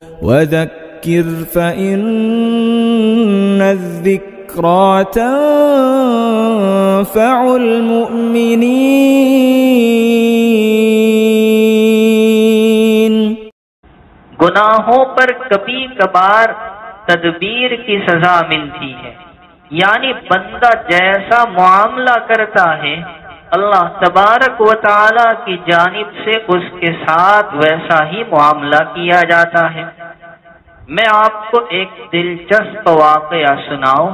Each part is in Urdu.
وذكر فإن الذكرى تنفع المؤمنين۔ گناہوں پر کبھی کبھار تدبیر کی سزا ملتی ہے، یعنی بندہ جیسا معاملہ کرتا ہے اللہ تبارک و تعالی کی جانب سے اس کے ساتھ ویسا ہی معاملہ کیا جاتا ہے۔ میں آپ کو ایک دلچسپ واقعہ سناؤں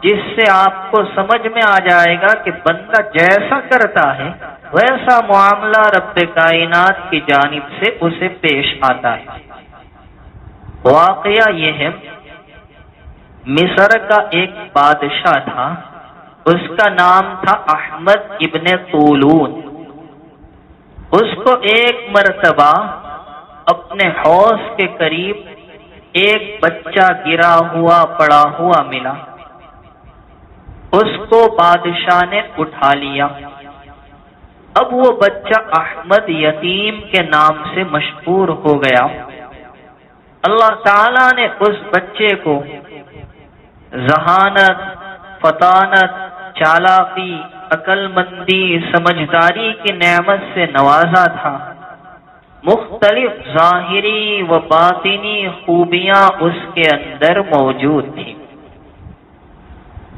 جس سے آپ کو سمجھ میں آ جائے گا کہ بندہ جیسا کرتا ہے ویسا معاملہ رب کائنات کی جانب سے اسے پیش آتا ہے۔ واقعہ یہ ہے، مصر کا ایک بادشاہ تھا، اس کا نام تھا احمد ابن طولون۔ اس کو ایک مرتبہ اپنے حوض کے قریب ایک بچہ گرا ہوا پڑا ہوا ملا، اس کو بادشاہ نے اٹھا لیا۔ اب وہ بچہ احمد یتیم کے نام سے مشہور ہو گیا۔ اللہ تعالی نے اس بچے کو ذہانت، فطانت، چالاکی، عقل مندی، سمجھداری کی نعمت سے نوازا تھا۔ مختلف ظاہری و باطنی خوبیاں اس کے اندر موجود تھیں۔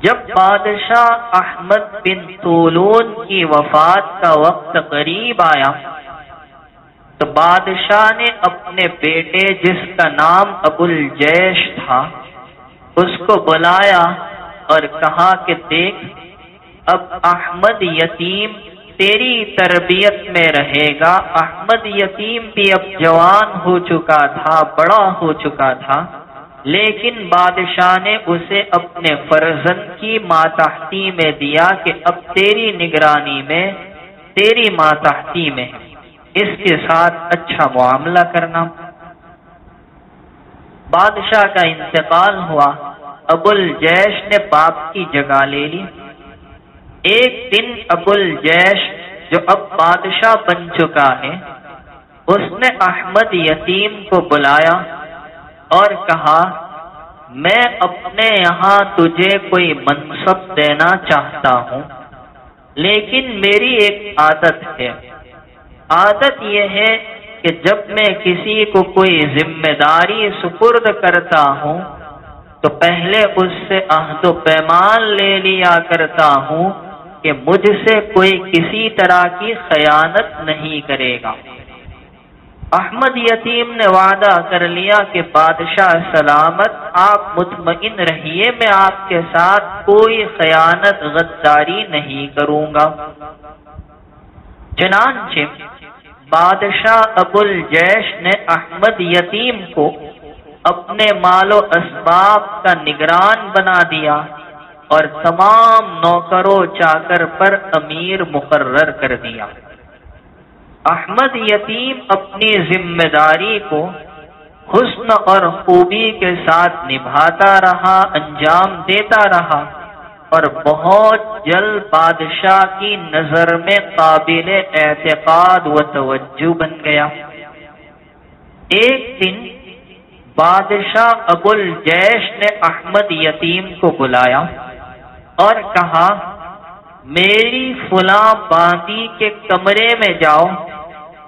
جب بادشاہ احمد بن طولون کی وفات کا وقت قریب آیا تو بادشاہ نے اپنے بیٹے جس کا نام ابو الجیش تھا اس کو بلایا اور کہا کہ دیکھ، اب احمد یتیم تیری تربیت میں رہے گا۔ احمد یتیم بھی اب جوان ہو چکا تھا، بڑا ہو چکا تھا، لیکن بادشاہ نے اسے اپنے فرزند کی ماتحتی میں دیا کہ اب تیری نگرانی میں، تیری ماتحتی میں اس کے ساتھ اچھا معاملہ کرنا۔ بادشاہ کا انتقال ہوا، ابو الجیش نے باپ کی جگہ لے لی۔ ایک دن ابو الجیش جو اب بادشاہ بن چکا ہے اس نے احمد یتیم کو بلایا اور کہا میں اپنے یہاں تجھے کوئی منصب دینا چاہتا ہوں، لیکن میری ایک عادت ہے۔ عادت یہ ہے کہ جب میں کسی کو کوئی ذمہ داری سپرد کرتا ہوں تو پہلے اس سے عہد و پیمان لے لیا کرتا ہوں کہ مجھ سے کوئی کسی طرح کی خیانت نہیں کرے گا۔ احمد یتیم نے وعدہ کر لیا کہ بادشاہ سلامت، آپ مطمئن رہیے، میں آپ کے ساتھ کوئی خیانت غداری نہیں کروں گا۔ چنانچہ بادشاہ ابو الجیش نے احمد یتیم کو اپنے مال و اسباب کا نگران بنا دیا اور تمام نوکر و چاکر پر امیر مقرر کر دیا۔ احمد یتیم اپنی ذمہ داری کو حسن اور خوبی کے ساتھ نبھاتا رہا، انجام دیتا رہا اور بہت جلد بادشاہ کی نظر میں قابل اعتقاد و توجہ بن گیا۔ ایک دن بادشاہ ابو الجیش نے احمد یتیم کو بلایا اور کہا میری فلاں باندی کے کمرے میں جاؤ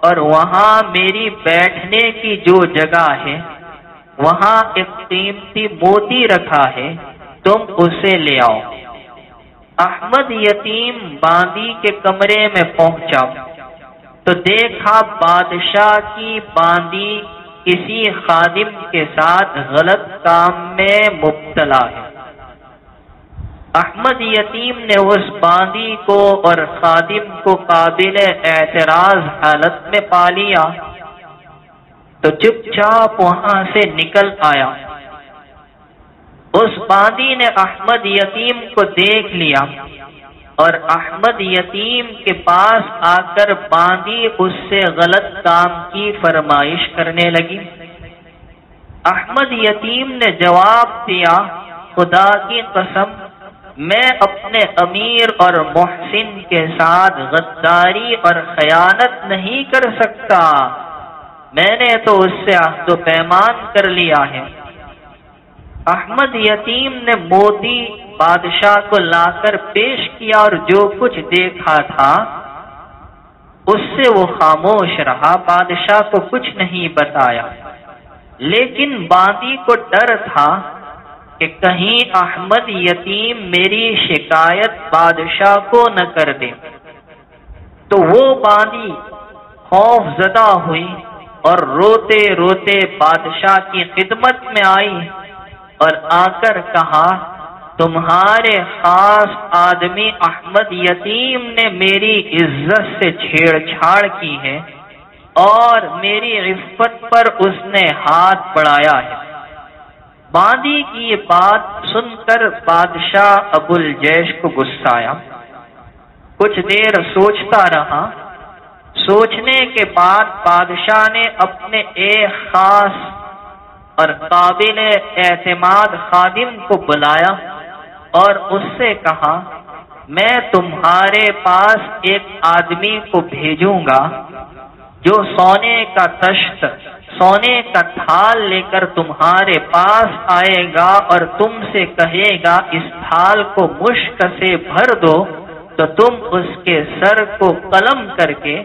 اور وہاں میری بیٹھنے کی جو جگہ ہے وہاں ایک قیمتی موتی رکھا ہے، تم اسے لے آؤ۔ احمد یتیم باندی کے کمرے میں پہنچا تو دیکھا بادشاہ کی باندی کسی خادم کے ساتھ غلط کام میں مبتلا ہے۔ احمد یتیم نے اس باندی کو اور خادم کو قابل اعتراض حالت میں پا لیا تو چپ چاپ وہاں سے نکل آیا۔ اس باندی نے احمد یتیم کو دیکھ لیا اور احمد یتیم کے پاس آ کر باندی اس سے غلط کام کی فرمائش کرنے لگی۔ احمد یتیم نے جواب دیا خدا کی قسم میں اپنے امیر اور محسن کے ساتھ غداری اور خیانت نہیں کر سکتا، میں نے تو اس سے عہد و پیمان کر لیا ہے۔ احمد یتیم نے موتی بادشاہ کو لا کر پیش کیا اور جو کچھ دیکھا تھا اس سے وہ خاموش رہا، بادشاہ کو کچھ نہیں بتایا۔ لیکن باندی کو ڈر تھا کہ کہیں احمد یتیم میری شکایت بادشاہ کو نہ کر دے، تو وہ باندی خوف زدہ ہوئی اور روتے روتے بادشاہ کی خدمت میں آئی اور آ کر کہا، تمہارے خاص آدمی احمد یتیم نے میری عزت سے چھیڑ چھاڑ کی ہے اور میری عفت پر اس نے ہاتھ بڑھایا ہے۔ باندی کی یہ بات سن کر بادشاہ ابو الجیش کو غصہ آیا، کچھ دیر سوچتا رہا۔ سوچنے کے بعد بادشاہ نے اپنے ایک خاص اور قابل اعتماد خادم کو بلایا اور اس سے کہا، میں تمہارے پاس ایک آدمی کو بھیجوں گا جو سونے کا تشت، سونے کا تھال لے کر تمہارے پاس آئے گا اور تم سے کہے گا اس تھال کو مشک سے بھر دو، تو تم اس کے سر کو قلم کر کے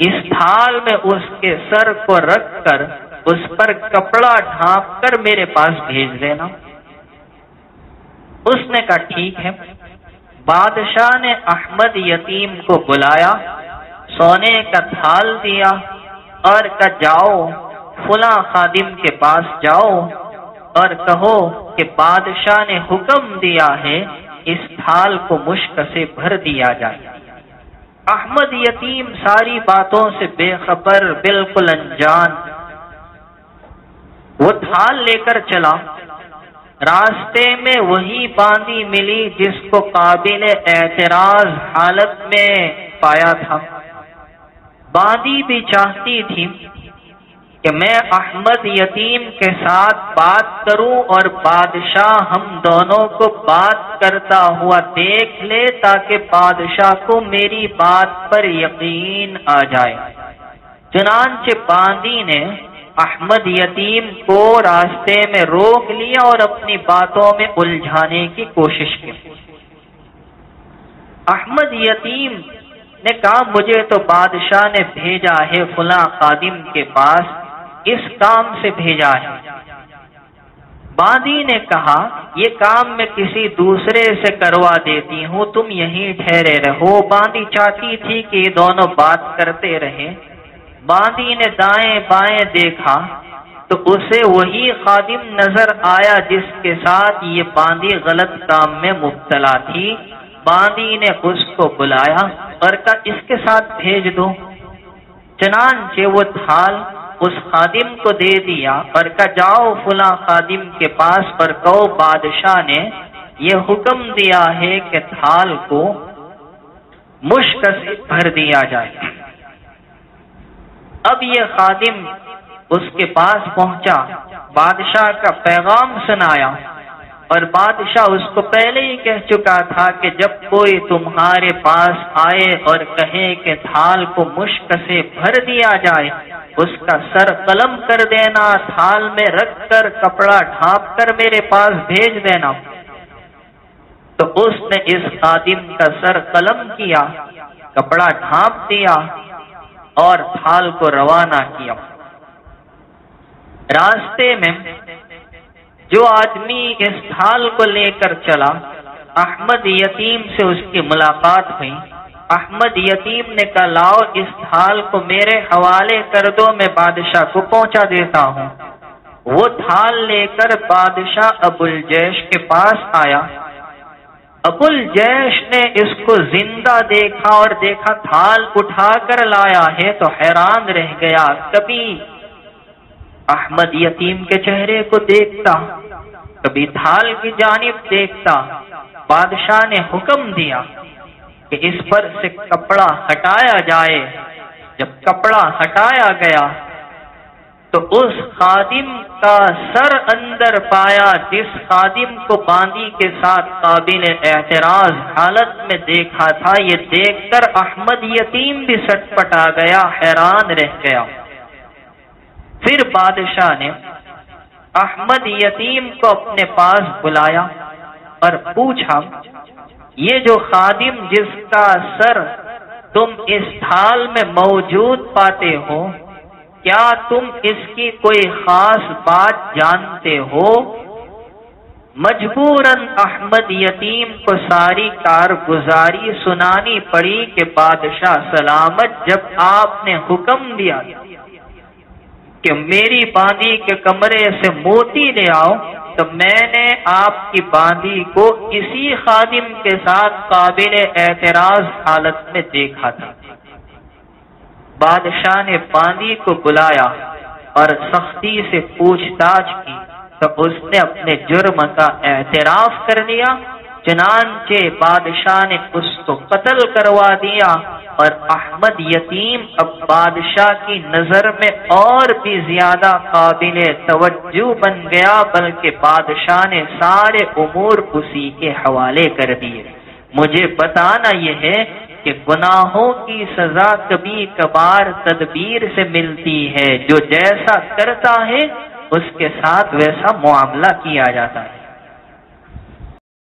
اس تھال میں اس کے سر کو رکھ کر اس پر کپڑا ڈھانپ کر میرے پاس بھیج دینا۔ اس نے کہا ٹھیک ہے۔ بادشاہ نے احمد یتیم کو بلایا، سونے کا تھال دیا اور کہا جاؤ فلاں خادم کے پاس جاؤ اور کہو کہ بادشاہ نے حکم دیا ہے اس تھال کو مشک سے بھر دیا جائے۔ احمد یتیم ساری باتوں سے بے خبر، بالکل انجان، وہ تھال لے کر چلا۔ راستے میں وہی باندی ملی جس کو قابل اعتراض حالت میں پایا تھا۔ باندی بھی چاہتی تھی کہ میں احمد یتیم کے ساتھ بات کروں اور بادشاہ ہم دونوں کو بات کرتا ہوا دیکھ لے تاکہ بادشاہ کو میری بات پر یقین آ جائے۔ چنانچہ باندی نے احمد یتیم کو راستے میں روک لیا اور اپنی باتوں میں الجھانے کی کوشش کی۔ احمد یتیم نے کہا مجھے تو بادشاہ نے بھیجا ہے فلاں خادم کے پاس، اس کام سے بھیجا ہے۔ باندی نے کہا یہ کام میں کسی دوسرے سے کروا دیتی ہوں، تم یہیں ٹھہرے رہو۔ باندی چاہتی تھی کہ یہ دونوں بات کرتے رہے۔ باندی نے دائیں بائیں دیکھا تو اسے وہی خادم نظر آیا جس کے ساتھ یہ باندی غلط کام میں مبتلا تھی۔ باندی نے اس کو بلایا اور کہا اس کے ساتھ بھیج دو۔ چنانچہ وہ تھال اس خادم کو دے دیا اور کہا جاؤ فلاں خادم کے پاس اور کہو بادشاہ نے یہ حکم دیا ہے کہ تھال کو مشک سے بھر دیا جائے۔ اب یہ خادم اس کے پاس پہنچا، بادشاہ کا پیغام سنایا، اور بادشاہ اس کو پہلے ہی کہہ چکا تھا کہ جب کوئی تمہارے پاس آئے اور کہے کہ تھال کو مشک سے بھر دیا جائے، اس کا سر قلم کر دینا، تھال میں رکھ کر کپڑا ڈھانپ کر میرے پاس بھیج دینا۔ تو اس نے اس خادم کا سر قلم کیا، کپڑا ڈھانپ دیا اور تھال کو روانہ کیا۔ راستے میں جو آدمی اس تھال کو لے کر چلا، احمد یتیم سے اس کی ملاقات ہوئی۔ احمد یتیم نے کہا لاؤ اس تھال کو میرے حوالے کر دو، میں بادشاہ کو پہنچا دیتا ہوں۔ وہ تھال لے کر بادشاہ ابو الجیش کے پاس آیا۔ ابو الجیش نے اس کو زندہ دیکھا اور دیکھا تھال اٹھا کر لایا ہے تو حیران رہ گیا۔ کبھی احمد یتیم کے چہرے کو دیکھتا، کبھی تھال کی جانب دیکھتا۔ بادشاہ نے حکم دیا کہ اس پر سے کپڑا ہٹایا جائے۔ جب کپڑا ہٹایا گیا تو اس خادم کا سر اندر پایا جس خادم کو باندی کے ساتھ قابل اعتراض حالت میں دیکھا تھا۔ یہ دیکھ کر احمد یتیم بھی سٹ پٹا گیا، حیران رہ گیا۔ پھر بادشاہ نے احمد یتیم کو اپنے پاس بلایا اور پوچھا، یہ جو خادم جس کا سر تم اس تھال میں موجود پاتے ہو، کیا تم اس کی کوئی خاص بات جانتے ہو؟ مجبوراً احمد یتیم کو ساری کارگزاری سنانی پڑی کہ بادشاہ سلامت، جب آپ نے حکم دیا کہ میری باندی کے کمرے سے موتی لے آؤ، تو میں نے آپ کی باندی کو اسی خادم کے ساتھ قابل اعتراض حالت میں دیکھا تھا۔ بادشاہ نے باندی کو بلایا اور سختی سے پوچھ تاچھ کی تو اس نے اپنے جرم کا اعتراف کر لیا۔ چنانچہ بادشاہ نے اس کو قتل کروا دیا، اور احمد یتیم اب بادشاہ کی نظر میں اور بھی زیادہ قابل توجہ بن گیا، بلکہ بادشاہ نے سارے امور اسی کے حوالے کر دیے۔ مجھے بتانا یہ ہے کہ گناہوں کی سزا کبھی کبھار تدبیر سے ملتی ہے، جو جیسا کرتا ہے اس کے ساتھ ویسا معاملہ کیا جاتا ہے۔